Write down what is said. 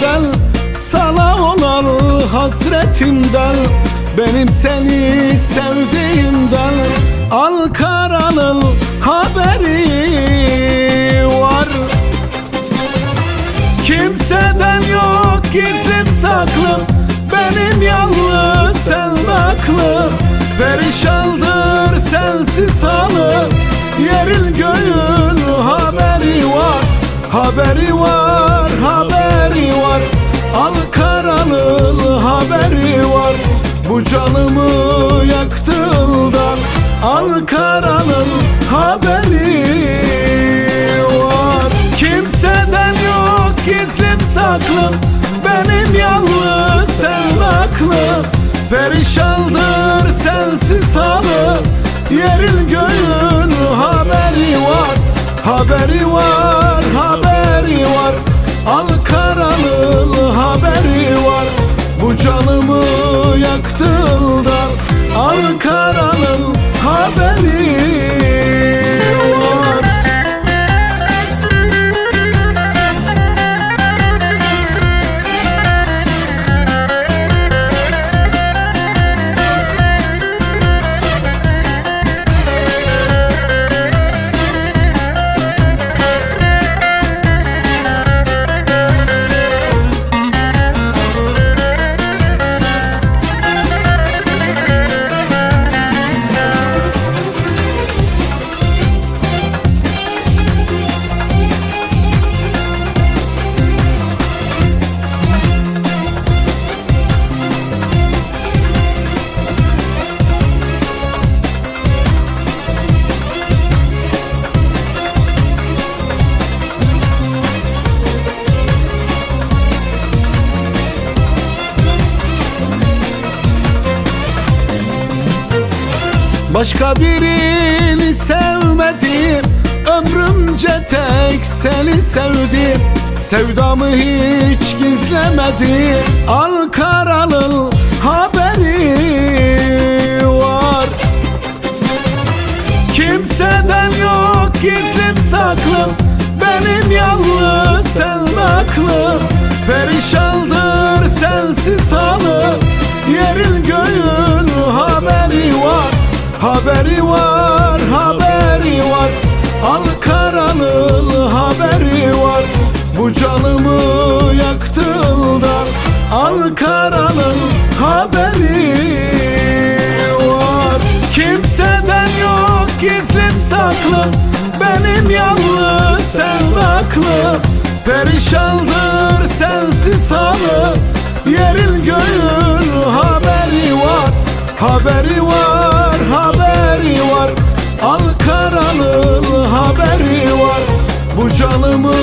senden, sana olan hasretimden, benim seni sevdiğimden. Ankara'nın haberi var, kimseden yok gizlim saklım, benim yalnız sende aklım. Perişandır sensiz halim, yerin göğün haberi var, haberi var, haberi var. Ankara'nın haberi var, bu canımı yaktığından. Ankara'nın haberi var, kimseden yok gizlim saklım, benim yalnız sende aklım. Perişandır sensiz halim, yerin göğün haberi var, haberi var, haberi var. Ankara'nın haberi var, bu canımı yaktığından. Ankara'nın haberi var. Başka birini sevmedim, ömrümce tek seni sevdim. Sevdamı hiç gizlemedim, Ankara'nın haberi var. Kimseden yok gizlim saklım, benim yalnız sende aklım. Perişandır sensiz halim, yerin göğün haberi var, haberi var, haberi var. Ankara'nın haberi var, bu canımı yaktığından. Ankara'nın haberi var, kimseden yok gizlim saklım, benim yalnız sende aklım. Perişandır sensiz halim, yerin göğün haberi var, haberi var, haberi var. Ankara'nın haberi var, bu canımı